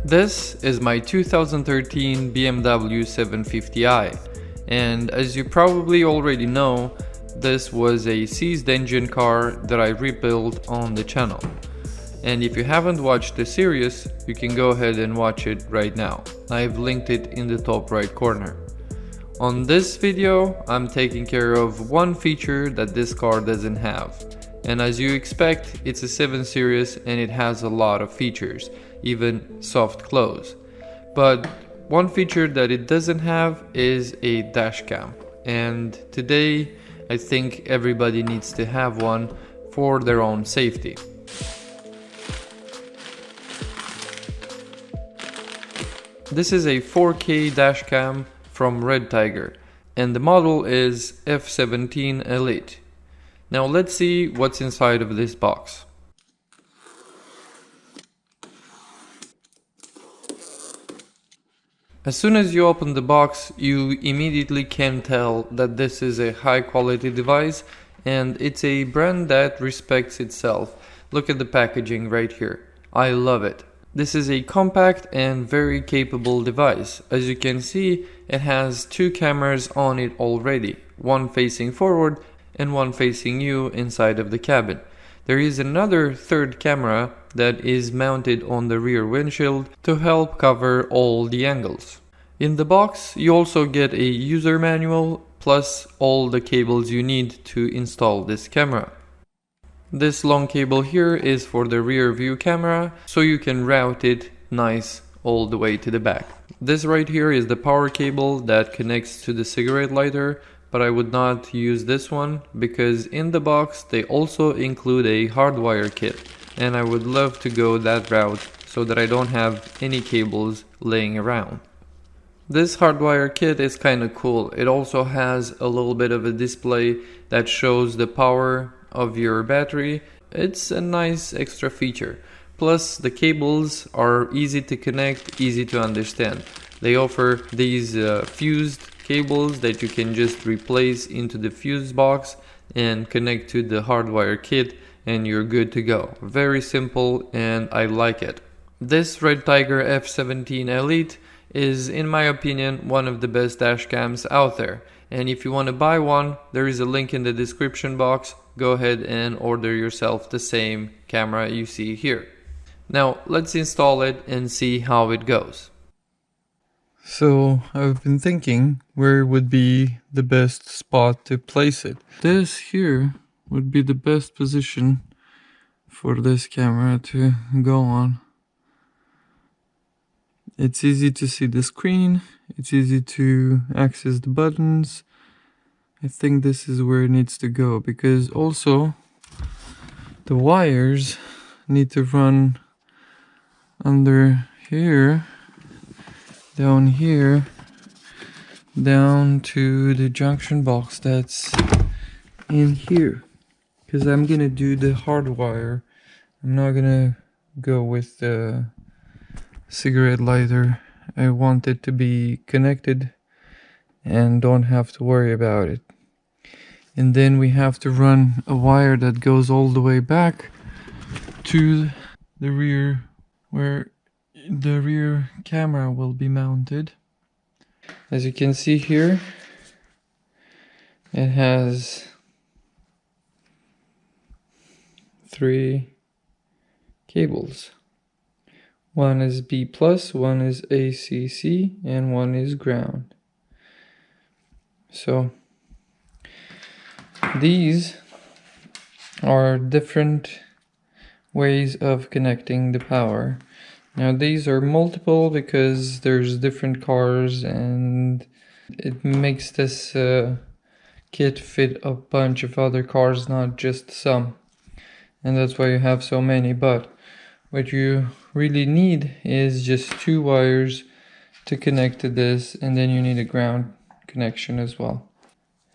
This is my 2013 BMW 750i, and as you probably already know, this was a seized engine car that I rebuilt on the channel. And if you haven't watched the series, you can go ahead and watch it right now. I've linked it in the top right corner. On this video, I'm taking care of one feature that this car doesn't have. And as you expect, it's a 7 Series and it has a lot of features, even soft close. But one feature that it doesn't have is a dash cam. And today, I think everybody needs to have one for their own safety. This is a 4K dash cam from Redtiger, and the model is F17 Elite. Now let's see what's inside of this box. As soon as you open the box, you immediately can tell that this is a high quality device and it's a brand that respects itself. Look at the packaging right here. I love it. This is a compact and very capable device. As you can see, it has two cameras on it already, one facing forward and one facing you inside of the cabin. There is another third camera that is mounted on the rear windshield to help cover all the angles. In the box, you also get a user manual plus all the cables you need to install this camera. This long cable here is for the rear view camera, so you can route it nice all the way to the back. This right here is the power cable that connects to the cigarette lighter, but I would not use this one because in the box they also include a hardwire kit, and I would love to go that route so that I don't have any cables laying around. This hardwire kit is kind of cool. It also has a little bit of a display that shows the power of your battery. It's a nice extra feature. Plus the cables are easy to connect, easy to understand. They offer these fused cables that you can just replace into the fuse box and connect to the hardwire kit and you're good to go. Very simple and I like it. This Redtiger F17 Elite is, in my opinion, one of the best dash cams out there. And if you want to buy one, there is a link in the description box. Go ahead and order yourself the same camera you see here. Now let's install it and see how it goes. So I've been thinking where would be the best spot to place it. This here would be the best position for this camera to go on. It's easy to see the screen, it's easy to access the buttons. I think this is where it needs to go because also the wires need to run under here, down here, down to the junction box that's in here. Because I'm gonna do the hard wire. I'm not gonna go with the cigarette lighter. I want it to be connected and don't have to worry about it. And then we have to run a wire that goes all the way back to the rear, where the rear camera will be mounted. As you can see here, it has 3 cables. One is B+, one is ACC, and one is ground. So these are different ways of connecting the power. Now these are multiple because there's different cars and it makes this kit fit a bunch of other cars, not just some. And that's why you have so many, but what you really need is just 2 wires to connect to this, and then you need a ground connection as well.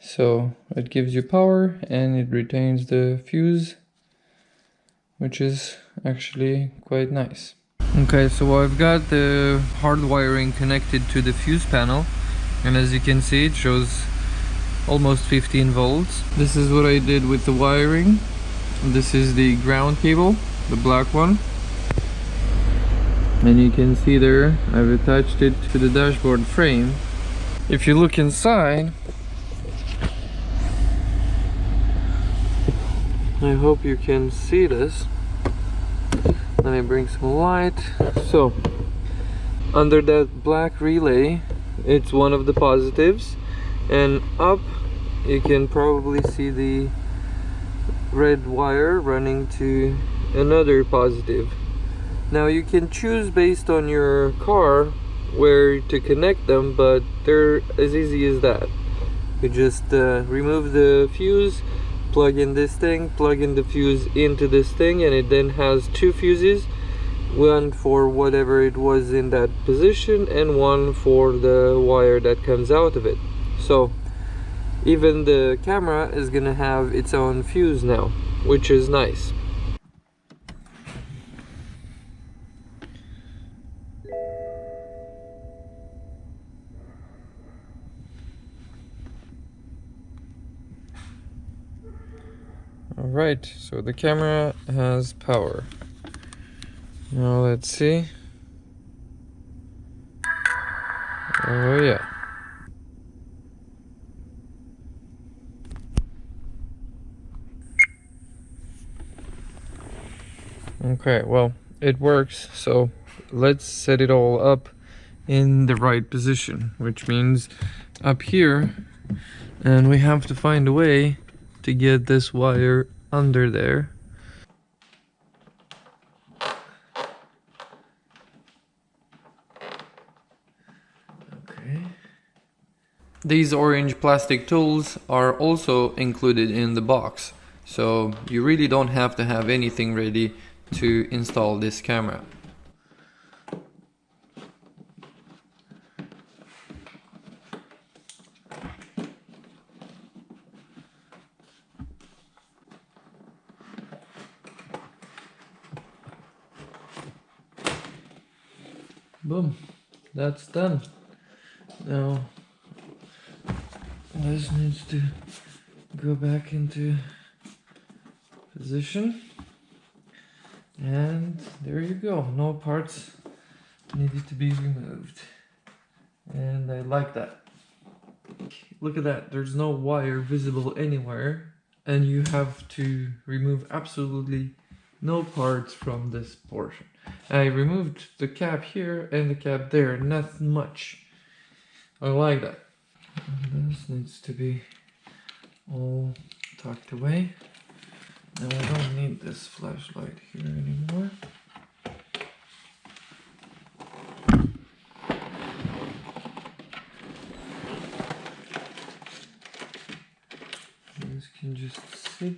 So it gives you power and it retains the fuse, which is actually quite nice. Okay, so I've got the hard wiring connected to the fuse panel, and as you can see it shows almost 15 volts. This is what I did with the wiring. This is the ground cable, the black one. And you can see there, I've attached it to the dashboard frame. If you look inside, I hope you can see this. Let me bring some light. So, under that black relay, it's one of the positives, and up you can probably see the red wire running to another positive. Now you can choose based on your car where to connect them, but they're as easy as that. You just remove the fuse, plug in this thing, plug in the fuse into this thing, and it then has two fuses, one for whatever it was in that position and one for the wire that comes out of it. So even the camera is gonna have its own fuse now, which is nice. Alright, so the camera has power. Now let's see. Oh yeah. Okay, well, it works, so let's set it all up in the right position, which means up here, and we have to find a way to get this wire under there. Okay. These orange plastic tools are also included in the box, so you really don't have to have anything ready to install this camera. Boom, that's done. Now this needs to go back into position, and there you go. No parts needed to be removed, and I like that. Look at that, there's no wire visible anywhere, and you have to remove absolutely no parts from this portion. I removed the cap here and the cap there, not much. I like that. And this needs to be all tucked away. Now I don't need this flashlight here anymore. This can just sit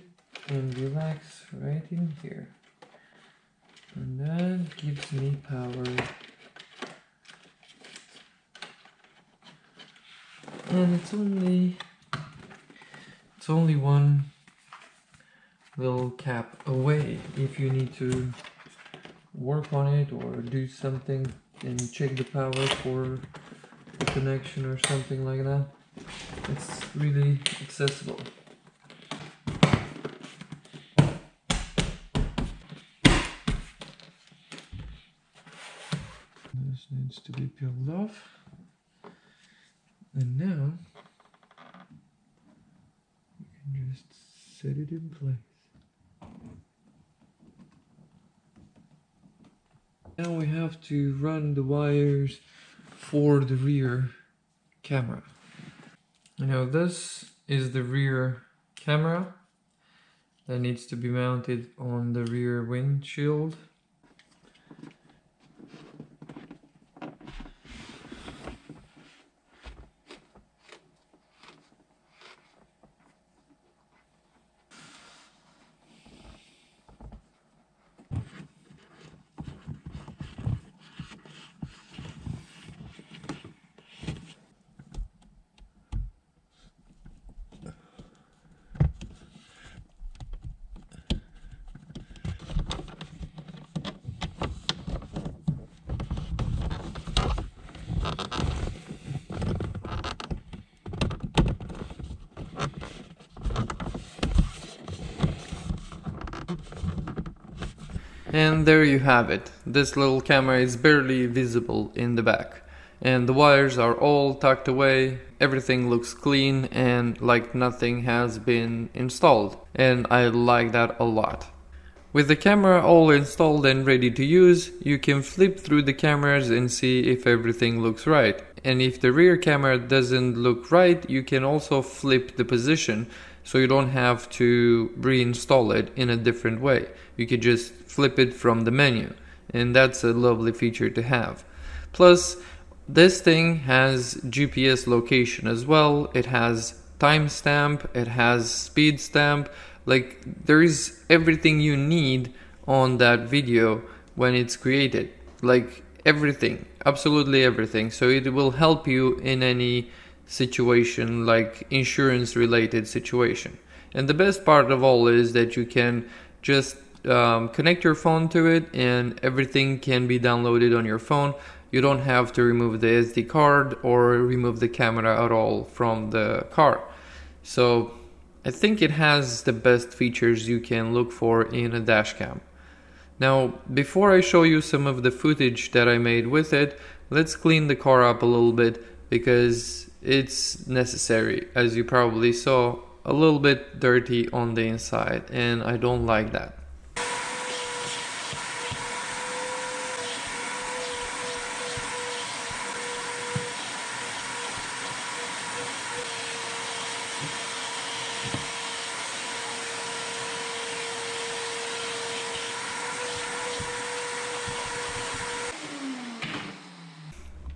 and relax right in here. And that gives me power. And it's only one little cap away. If you need to work on it or do something and check the power for a connection or something like that, it's really accessible. This needs to be peeled off. And now you can just set it in place. Now we have to run the wires for the rear camera. Now this is the rear camera that needs to be mounted on the rear windshield. And there you have it. This little camera is barely visible in the back. And the wires are all tucked away, everything looks clean and like nothing has been installed. And I like that a lot. With the camera all installed and ready to use, you can flip through the cameras and see if everything looks right. And if the rear camera doesn't look right, you can also flip the position, so you don't have to reinstall it in a different way. You could just flip it from the menu, and that's a lovely feature to have. Plus, this thing has GPS location as well. It has timestamp, it has speed stamp. Like, there is everything you need on that video when it's created. Like, everything, absolutely everything. So it will help you in any situation, like insurance related situation. And the best part of all is that you can just connect your phone to it and everything can be downloaded on your phone. You don't have to remove the SD card or remove the camera at all from the car. So I think it has the best features you can look for in a dashcam. Now, before I show you some of the footage that I made with it, let's clean the car up a little bit because it's necessary. As you probably saw, a little bit dirty on the inside, and I don't like that.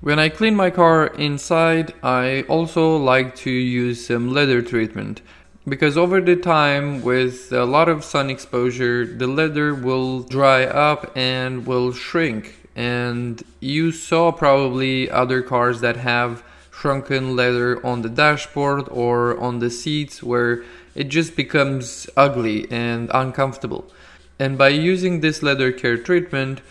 When I clean my car inside, I also like to use some leather treatment, because over the time with a lot of sun exposure, the leather will dry up and will shrink. And you saw probably other cars that have shrunken leather on the dashboard or on the seats where it just becomes ugly and uncomfortable. And by using this leather care treatment,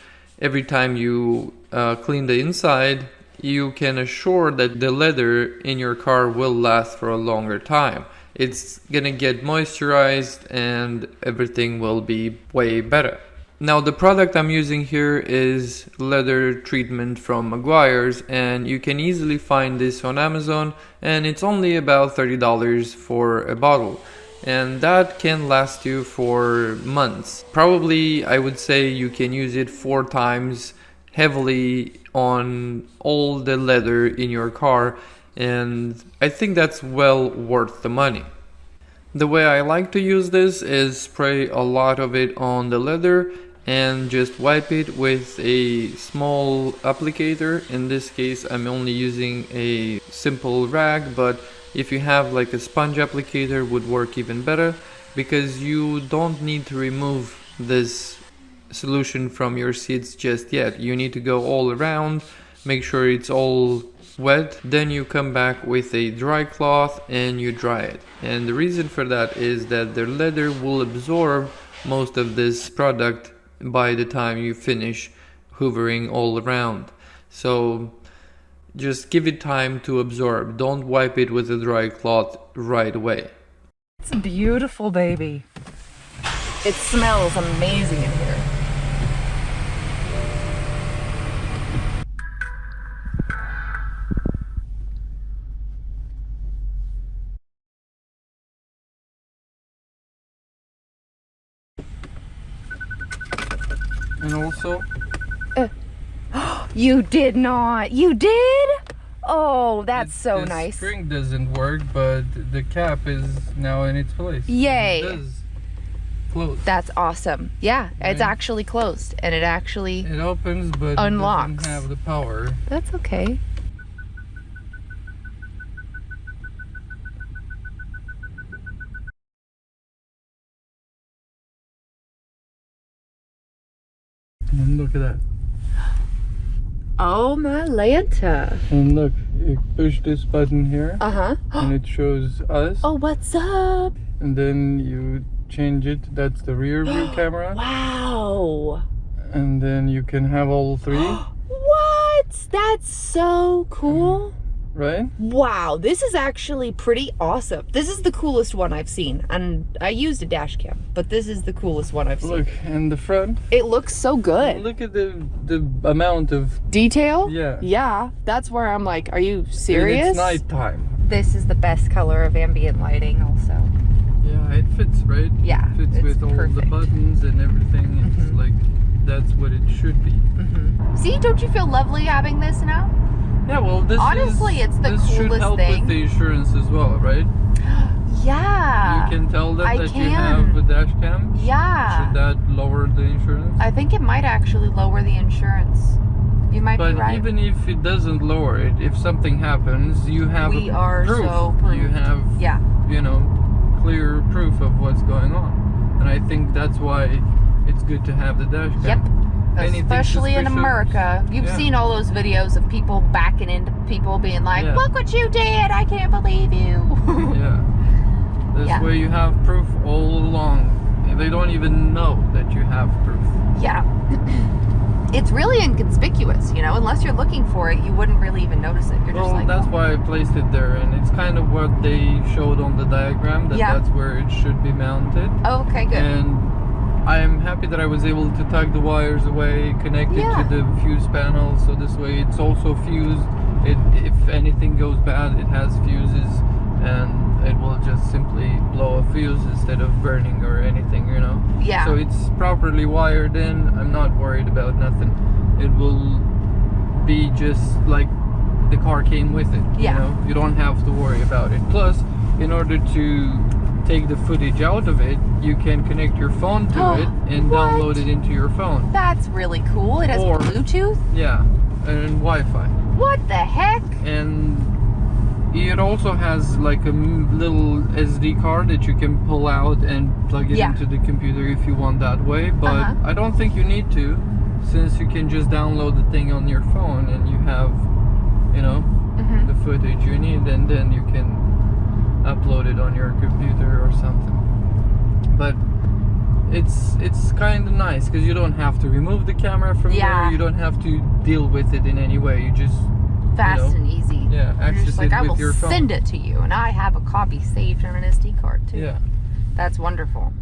every time you clean the inside, you can assure that the leather in your car will last for a longer time. It's gonna get moisturized and everything will be way better. Now, the product I'm using here is leather treatment from Meguiar's, and you can easily find this on Amazon, and it's only about $30 for a bottle. And that can last you for months. Probably, I would say you can use it 4 times heavily on all the leather in your car, and I think that's well worth the money. The way I like to use this is spray a lot of it on the leather and just wipe it with a small applicator. In this case, I'm only using a simple rag, but if you have like a sponge applicator, would work even better, because you don't need to remove this solution from your seats just yet. You need to go all around, make sure it's all wet, then you come back with a dry cloth and you dry it. And the reason for that is that the leather will absorb most of this product by the time you finish hoovering all around. So just give it time to absorb. Don't wipe it with a dry cloth right away. It's a beautiful baby. It smells amazing in here. And also, You did not. You did? Oh, that's so the nice. spring doesn't work, but the cap is now in its place. Yay. It does close. That's awesome. Yeah, it's actually closed, and it actually It opens, but unlocks. it doesn't have the power. That's okay. And look at that. Oh my Lanta. And look, you push this button here, Uh-huh. and it shows us. Oh, what's up? And then you change it. That's the rear view camera. Wow. And then you can have all 3. What? That's so cool. Right? Wow, this is actually pretty awesome. This is the coolest one I've seen. And I used a dash cam, but this is the coolest one I've seen. Look, and the front. It looks so good. Look at the amount of detail. Yeah. Yeah, that's where I'm like, are you serious? And it's nighttime. This is the best color of ambient lighting also. Yeah, it fits, right? Yeah, It fits it's with all the perfect. buttons and everything. It's like, that's what it should be. See, don't you feel lovely having this now? Yeah, well, Honestly, it's the this should coolest help thing. with the insurance as well, right? Yeah. You can tell them I that you can. have a dash cam. Yeah. Should that lower the insurance? I think it might actually lower the insurance. You might But be right. even if it doesn't lower it, if something happens, you have We are proof. so proved. You have, Yeah. you know, clear proof of what's going on. And I think that's why it's good to have the dash cam. Yep. Anything Especially in suspicious. America. You've Yeah. seen all those videos of people backing into people being like, Yeah. look what you did, I can't believe you. Yeah. This Yeah. way you have proof all along. They don't even know that you have proof. Yeah. It's really inconspicuous, you know, unless you're looking for it, you wouldn't really even notice it. You're just Well, like, that's oh. why I placed it there, and it's kind of what they showed on the diagram, that Yeah. that's where it should be mounted. Oh, okay, good. And I'm happy that I was able to tug the wires away, connect it Yeah. to the fuse panel, so this way it's also fused. If anything goes bad, it has fuses, and it will just simply blow a fuse instead of burning or anything, you know? Yeah. So it's properly wired in. I'm not worried about nothing. It will be just like the car came with it. Yeah. You know? You don't have to worry about it. Plus, in order to take the footage out of it, you can connect your phone to it and What? download it into your phone. That's really cool. It has Or- Bluetooth? Yeah, and Wi-Fi. What the heck? And it also has like a little SD card that you can pull out and plug it Yeah. into the computer if you want that way, but Uh-huh. I don't think you need to, since you can just download the thing on your phone and you have, you know, the footage you need, and then you can upload it on your computer or something. But it's kind of nice because you don't have to remove the camera from Yeah. there. You don't have to deal with it in any way. You just Fast know, and easy. yeah, You're access just like, it I with will your phone. send it to you, and I have a copy saved on an SD card too. Yeah, That's wonderful.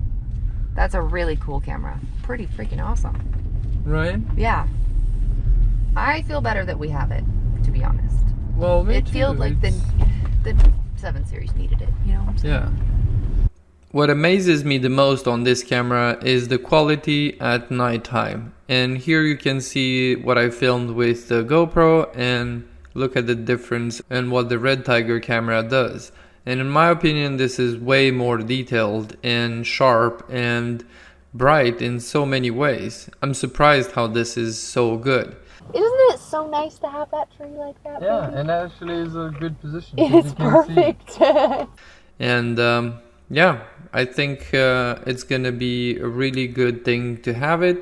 That's a really cool camera. Pretty freaking awesome. right. Yeah. I feel better that we have it, to be honest. Well, me It too. feels like the It's- 7 Series needed it, you know what I'm saying? yeah. What amazes me the most on this camera is the quality at nighttime. And here you can see what I filmed with the GoPro and look at the difference and what the Redtiger camera does. And in my opinion, this is way more detailed and sharp and bright in so many ways. I'm surprised how this is so good. Isn't it so nice to have that tree like that? Yeah, baby? and actually is a good position. It is perfect. And yeah, I think it's gonna be a really good thing to have it.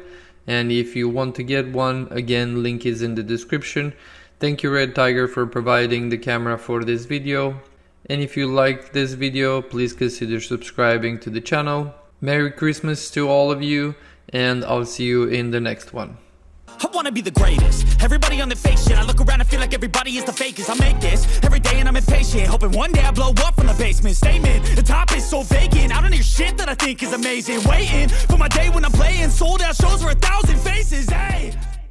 And if you want to get one, again, link is in the description. Thank you, Redtiger, for providing the camera for this video. And if you liked this video, please consider subscribing to the channel. Merry Christmas to all of you, and I'll see you in the next one. I wanna be the greatest. Everybody on the fake shit. I look around and feel like everybody is the fakest. I make this every day and I'm impatient, hoping one day I blow up from the basement. Statement, the top is so vacant. I don't hear shit that I think is amazing. Waiting for my day when I'm playing sold out shows for 1,000 faces. Hey.